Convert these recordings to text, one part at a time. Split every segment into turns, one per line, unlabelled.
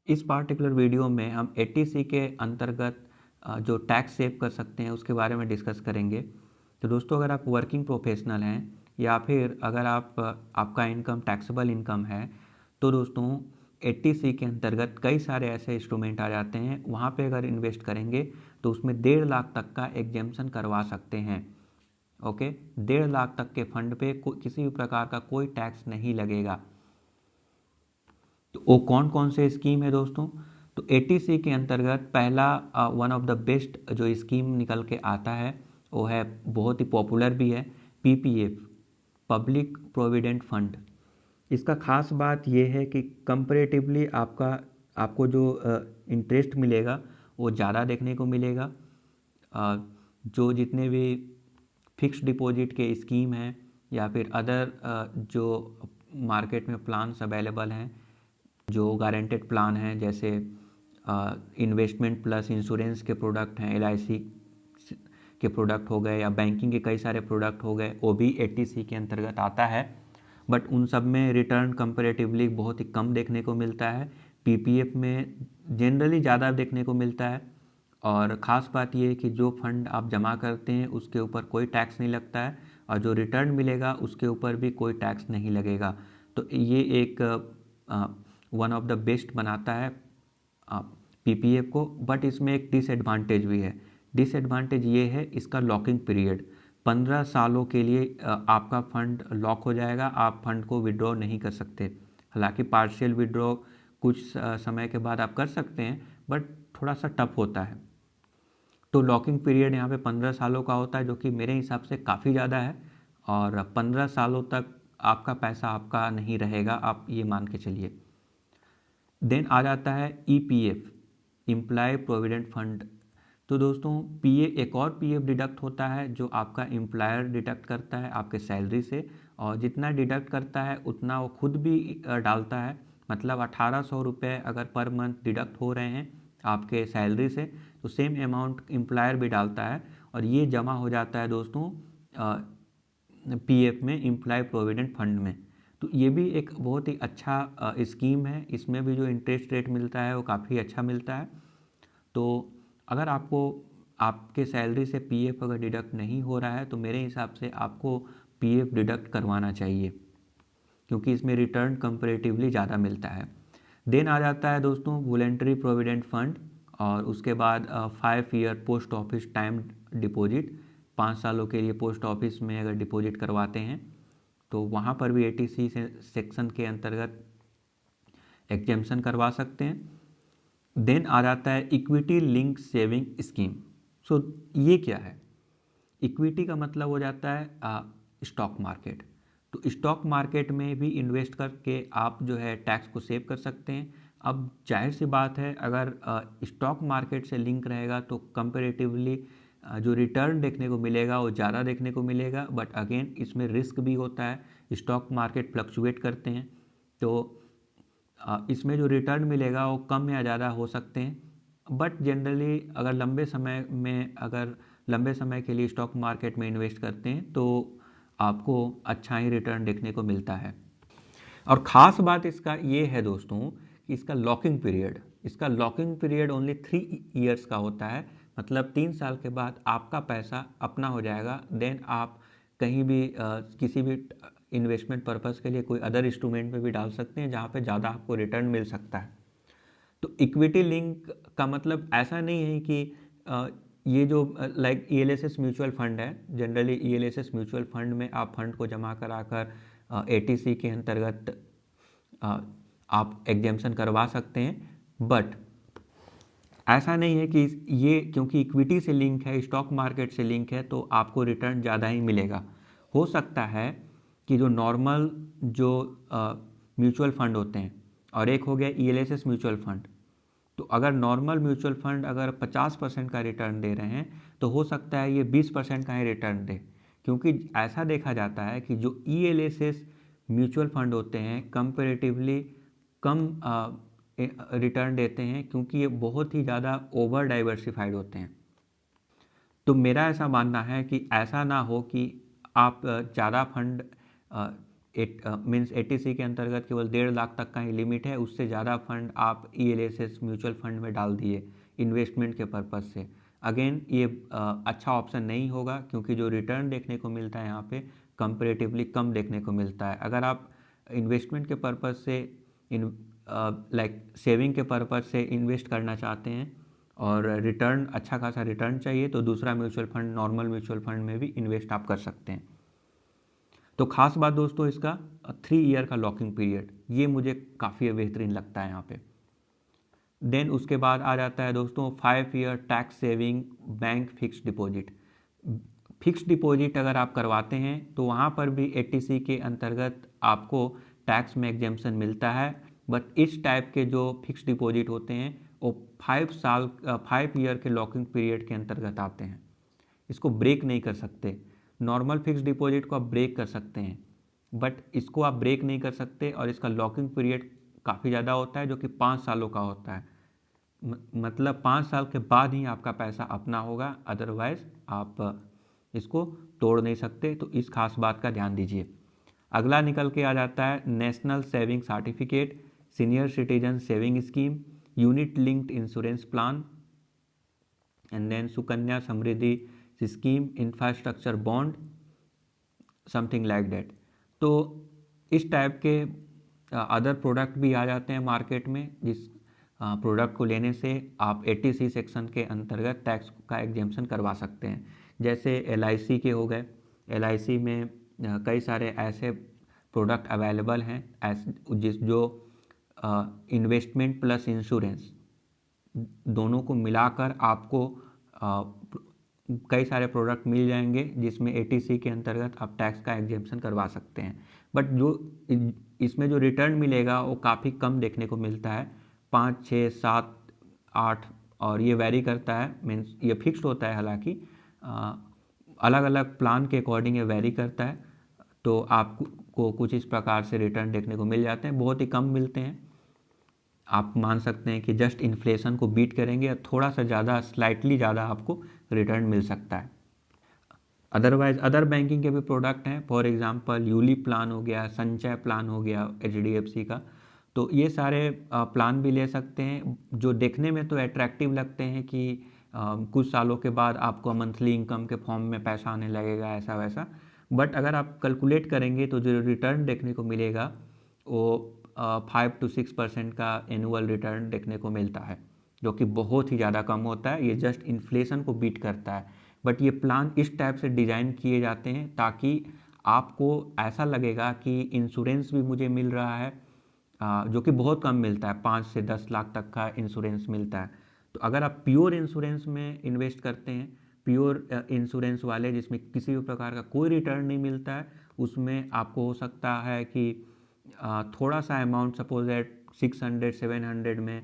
इस particular video में हम 80C के अंतर्गत जो टैक्स सेव कर सकते हैं उसके बारे में डिस्कस करेंगे। तो दोस्तों, अगर आप वर्किंग प्रोफेशनल हैं या फिर अगर आपका इनकम टैक्सेबल इनकम है, तो दोस्तों 80C के अंतर्गत कई सारे ऐसे इंस्ट्रूमेंट आ जाते हैं। वहाँ पे अगर इन्वेस्ट करेंगे तो उसमें 1.5 लाख तक का एग्जेम्पशन करवा सकते हैं। ओके, 1.5 लाख तक के फंड पे किसी भी प्रकार का कोई टैक्स नहीं लगेगा। तो वो कौन कौन से स्कीम है दोस्तों? तो 80C के अंतर्गत पहला वन ऑफ द बेस्ट जो स्कीम निकल के आता है वो है, बहुत ही पॉपुलर भी है, PPF, पब्लिक प्रोविडेंट फंड। इसका खास बात यह है कि कंपैरेटिवली आपको जो इंटरेस्ट मिलेगा वो ज़्यादा देखने को मिलेगा। जो जितने भी फिक्स्ड डिपॉजिट के स्कीम हैं या फिर अदर जो मार्केट में प्लान्स अवेलेबल हैं, जो गारंटेड प्लान हैं, जैसे इन्वेस्टमेंट प्लस इंश्योरेंस के प्रोडक्ट हैं, LIC के प्रोडक्ट हो गए या बैंकिंग के कई सारे प्रोडक्ट हो गए, वो भी 80C के अंतर्गत आता है। बट उन सब में रिटर्न कंपैरेटिवली बहुत ही कम देखने को मिलता है। PPF में जनरली ज़्यादा देखने को मिलता है। और ख़ास बात यह है कि जो फंड आप जमा करते हैं उसके ऊपर कोई टैक्स नहीं लगता है और जो रिटर्न मिलेगा उसके ऊपर भी कोई टैक्स नहीं लगेगा। तो ये एक वन ऑफ द बेस्ट बनाता है PPF को। बट इसमें एक डिसएडवांटेज भी है। डिसएडवांटेज ये है इसका लॉकिंग पीरियड। 15 सालों के लिए आपका फंड लॉक हो जाएगा, आप फंड को विड्रॉ नहीं कर सकते। हालांकि पार्शियल विड्रॉ कुछ समय के बाद आप कर सकते हैं, बट थोड़ा सा टफ होता है। तो लॉकिंग पीरियड यहाँ पे 15 सालों का होता है, जो कि मेरे हिसाब से काफ़ी ज़्यादा है। और 15 सालों तक आपका पैसा आपका नहीं रहेगा, आप ये मान के चलिए। देन आ जाता है EPF, एम्प्लॉय प्रोविडेंट फंड। तो दोस्तों, एक और PF डिडक्ट होता है जो आपका एम्प्लॉयर डिडक्ट करता है आपके सैलरी से, और जितना डिडक्ट करता है उतना वो खुद भी डालता है। मतलब 1800 रुपये अगर पर मंथ डिडक्ट हो रहे हैं आपके सैलरी से, तो सेम अमाउंट एम्प्लॉयर भी डालता है और ये जमा हो जाता है दोस्तों PF में, एम्प्लॉय प्रोविडेंट फंड में। तो ये भी एक बहुत ही अच्छा स्कीम है। इसमें भी जो इंटरेस्ट रेट मिलता है वो काफ़ी अच्छा मिलता है। तो अगर आपको आपके सैलरी से PF अगर डिडक्ट नहीं हो रहा है तो मेरे हिसाब से आपको PF डिडक्ट करवाना चाहिए, क्योंकि इसमें रिटर्न कंपैरेटिवली ज़्यादा मिलता है। देन आ जाता है दोस्तों वॉलंटरी प्रोविडेंट फंड, और उसके बाद 5 year post office time deposit. 5 सालों के लिए पोस्ट ऑफिस में अगर डिपॉजिट करवाते हैं तो वहाँ पर भी 80C सेक्शन के अंतर्गत एग्जेम्पशन करवा सकते हैं। देन आ जाता है इक्विटी लिंक सेविंग स्कीम। सो ये क्या है? इक्विटी का मतलब हो जाता है स्टॉक मार्केट। तो स्टॉक मार्केट में भी इन्वेस्ट करके आप जो है टैक्स को सेव कर सकते हैं। अब जाहिर सी बात है, अगर स्टॉक मार्केट से लिंक रहेगा तो कंपैरेटिवली जो रिटर्न देखने को मिलेगा वो ज़्यादा देखने को मिलेगा। बट अगेन इसमें रिस्क भी होता है, स्टॉक मार्केट फ्लक्चुएट करते हैं, तो इसमें जो रिटर्न मिलेगा वो कम या ज़्यादा हो सकते हैं। बट जनरली अगर लंबे समय के लिए स्टॉक मार्केट में इन्वेस्ट करते हैं तो आपको अच्छा ही रिटर्न देखने को मिलता है। और ख़ास बात इसका ये है दोस्तों कि इसका लॉकिंग पीरियड ओनली 3 ईयर्स का होता है। मतलब 3 साल के बाद आपका पैसा अपना हो जाएगा। देन आप कहीं भी किसी भी इन्वेस्टमेंट पर्पज़ के लिए कोई अदर इंस्ट्रूमेंट में भी डाल सकते हैं जहाँ पे ज़्यादा आपको रिटर्न मिल सकता है। तो इक्विटी लिंक का मतलब ऐसा नहीं है कि ये जो लाइक ELSS म्यूचुअल फंड है, जनरली ELSS म्यूचुअल फंड में आप फंड को जमा कराकर 80C के अंतर्गत आप एग्जेम्पशन करवा सकते हैं। बट ऐसा नहीं है कि ये क्योंकि इक्विटी से लिंक है, स्टॉक मार्केट से लिंक है, तो आपको रिटर्न ज़्यादा ही मिलेगा। हो सकता है कि जो नॉर्मल जो म्यूचुअल फंड होते हैं, और एक हो गया ELSS म्यूचुअल फंड, तो अगर नॉर्मल म्यूचुअल फंड अगर 50% का रिटर्न दे रहे हैं तो हो सकता है ये 20% का ही रिटर्न दे। क्योंकि ऐसा देखा जाता है कि जो ELSS म्यूचुअल फंड होते हैं कंपैरेटिवली कम रिटर्न देते हैं, क्योंकि ये बहुत ही ज़्यादा ओवर डाइवर्सिफाइड होते हैं। तो मेरा ऐसा मानना है कि ऐसा ना हो कि आप ज़्यादा फंड मीन्स 80C के अंतर्गत केवल 1.5 लाख तक का ही लिमिट है, उससे ज़्यादा फंड आप ELSS म्यूचुअल फंड में डाल दिए इन्वेस्टमेंट के पर्पज़ से। अगेन ये अच्छा ऑप्शन नहीं होगा, क्योंकि जो रिटर्न देखने को मिलता है यहाँ पे कंपैरेटिवली कम देखने को मिलता है। अगर आप इन्वेस्टमेंट के पर्पज़ से लाइक सेविंग के पर्पज़ से इन्वेस्ट करना चाहते हैं और रिटर्न अच्छा खासा रिटर्न चाहिए, तो दूसरा mutual fund, normal mutual fund में भी इन्वेस्ट आप कर सकते हैं। तो खास बात दोस्तों इसका 3 ईयर का लॉकिंग पीरियड, ये मुझे काफ़ी बेहतरीन लगता है यहाँ पे। देन उसके बाद आ जाता है दोस्तों 5 year tax saving bank fixed deposit. Fixed deposit अगर आप करवाते हैं तो वहाँ पर भी 80C के अंतर्गत आपको टैक्स में एग्जेम्पशन मिलता है, बट इस टाइप के जो फिक्स्ड डिपॉजिट होते हैं वो 5 ईयर के लॉकिंग पीरियड के अंतर्गत आते हैं। इसको ब्रेक नहीं कर सकते। नॉर्मल फिक्स्ड डिपॉजिट को आप ब्रेक कर सकते हैं, बट इसको आप ब्रेक नहीं कर सकते, और इसका लॉकिंग पीरियड काफ़ी ज़्यादा होता है, जो कि 5 सालों का होता है। मतलब 5 साल के बाद ही आपका पैसा अपना होगा, अदरवाइज आप इसको तोड़ नहीं सकते। तो इस खास बात का ध्यान दीजिए। अगला निकल के आ जाता है national saving certificate, senior citizen saving scheme, unit linked insurance plan, and then Sukanya Samriddhi scheme, infrastructure bond, something like that. तो इस टाइप के अदर प्रोडक्ट भी आ जाते हैं मार्केट में, जिस प्रोडक्ट को लेने से आप 80C सेक्शन के अंतर्गत टैक्स का एग्जेम्पशन करवा सकते हैं। जैसे LIC के हो गए। LIC में कई सारे ऐसे प्रोडक्ट अवेलेबल हैं जो इन्वेस्टमेंट प्लस इंश्योरेंस दोनों को मिलाकर आपको कई सारे प्रोडक्ट मिल जाएंगे, जिसमें 80C के अंतर्गत आप टैक्स का एग्जेम्पशन करवा सकते हैं। बट जो इसमें जो रिटर्न मिलेगा वो काफ़ी कम देखने को मिलता है, 5, 6, 7, 8, और ये वैरी करता है। मीन्स ये फिक्स्ड होता है, हालांकि अलग अलग प्लान के अकॉर्डिंग ये वैरी करता है। तो आपको कुछ इस प्रकार से रिटर्न देखने को मिल जाते हैं, बहुत ही कम मिलते हैं। आप मान सकते हैं कि जस्ट इन्फ्लेशन को बीट करेंगे या थोड़ा सा ज़्यादा, स्लाइटली ज़्यादा आपको रिटर्न मिल सकता है। अदरवाइज अदर बैंकिंग के भी प्रोडक्ट हैं, फॉर एग्जांपल यूली प्लान हो गया, संचय प्लान हो गया HDFC का। तो ये सारे प्लान भी ले सकते हैं, जो देखने में तो अट्रैक्टिव लगते हैं कि कुछ सालों के बाद आपको मंथली इनकम के फॉर्म में पैसा आने लगेगा, ऐसा वैसा। बट अगर आप कैलकुलेट करेंगे तो जो रिटर्न देखने को मिलेगा वो 5 to 6% का एनुअल रिटर्न देखने को मिलता है, जो कि बहुत ही ज़्यादा कम होता है। ये जस्ट इन्फ्लेशन को बीट करता है। बट ये प्लान इस टाइप से डिज़ाइन किए जाते हैं ताकि आपको ऐसा लगेगा कि इंश्योरेंस भी मुझे मिल रहा है, जो कि बहुत कम मिलता है, 5 से 10 लाख तक का इंश्योरेंस मिलता है। तो अगर आप प्योर इंश्योरेंस में इन्वेस्ट करते हैं, प्योर इंश्योरेंस वाले जिसमें किसी भी प्रकार का कोई रिटर्न नहीं मिलता है, उसमें आपको हो सकता है कि थोड़ा सा अमाउंट, सपोज एट 600 700 में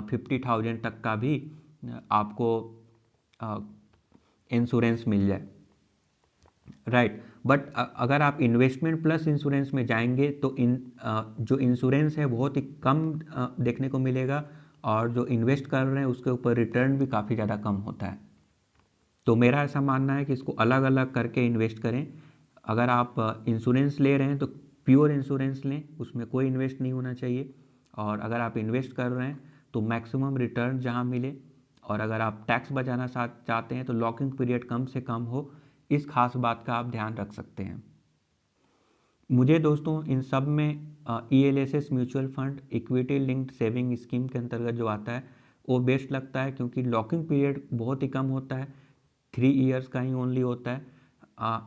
50,000 तक का भी आपको इंश्योरेंस मिल जाए, राइट। बट अगर आप इन्वेस्टमेंट प्लस इंश्योरेंस में जाएंगे तो जो इंश्योरेंस है बहुत ही कम देखने को मिलेगा, और जो इन्वेस्ट कर रहे हैं उसके ऊपर रिटर्न भी काफ़ी ज़्यादा कम होता है। तो मेरा ऐसा मानना है कि इसको अलग अलग करके इन्वेस्ट करें। अगर आप इंश्योरेंस ले रहे हैं तो प्योर इंश्योरेंस लें, उसमें कोई इन्वेस्ट नहीं होना चाहिए। और अगर आप इन्वेस्ट कर रहे हैं तो मैक्सिमम रिटर्न जहां मिले, और अगर आप टैक्स बचाना चाहते हैं तो लॉकिंग पीरियड कम से कम हो, इस खास बात का आप ध्यान रख सकते हैं। मुझे दोस्तों इन सब में ELSS mutual fund equity linked saving scheme के अंतर्गत जो आता है वो बेस्ट लगता है, क्योंकि लॉकिंग पीरियड बहुत ही कम होता है, 3 ईयर्स का ही ओनली होता है।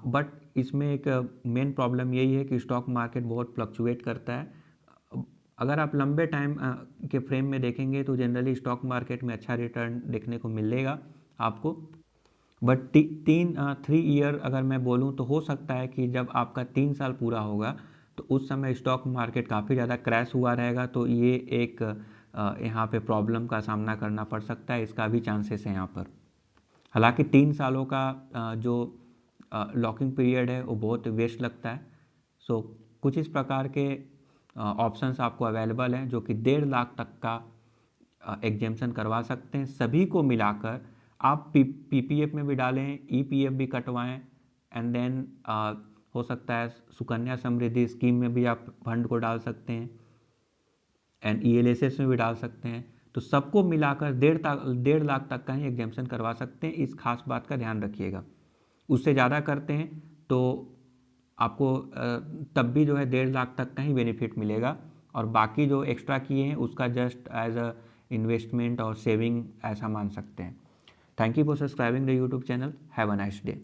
बट इसमें एक मेन प्रॉब्लम यही है कि स्टॉक मार्केट बहुत फ्लक्चुएट करता है। अगर आप लंबे टाइम के फ्रेम में देखेंगे तो जनरली स्टॉक मार्केट में अच्छा रिटर्न देखने को मिलेगा आपको। बट 3 ईयर अगर मैं बोलूं तो हो सकता है कि जब आपका 3 साल पूरा होगा तो उस समय स्टॉक मार्केट काफ़ी ज़्यादा क्रैश हुआ रहेगा, तो ये एक यहाँ पे प्रॉब्लम का सामना करना पड़ सकता है, इसका भी चांसेस है यहाँ पर। हालांकि 3 सालों का जो लॉकिंग पीरियड है वो बहुत वेस्ट लगता है। सो कुछ इस प्रकार के ऑप्शंस आपको अवेलेबल हैं, जो कि 1.5 लाख तक का एग्जेम्पशन करवा सकते हैं। सभी को मिलाकर आप PPF में भी डालें, EPF भी कटवाएं, एंड देन हो सकता है सुकन्या समृद्धि स्कीम में भी आप फंड को डाल सकते हैं, एंड ELSS में भी डाल सकते हैं। तो सबको मिलाकर 1.5 लाख तक का ही एग्जाम्पशन करवा सकते हैं, इस खास बात का ध्यान रखिएगा। उससे ज़्यादा करते हैं तो आपको तब भी जो है 1.5 लाख तक का ही बेनिफिट मिलेगा, और बाकी जो एक्स्ट्रा किए हैं उसका जस्ट एज अ इन्वेस्टमेंट और सेविंग ऐसा मान सकते हैं। Thank you for subscribing the YouTube channel. Have a nice day.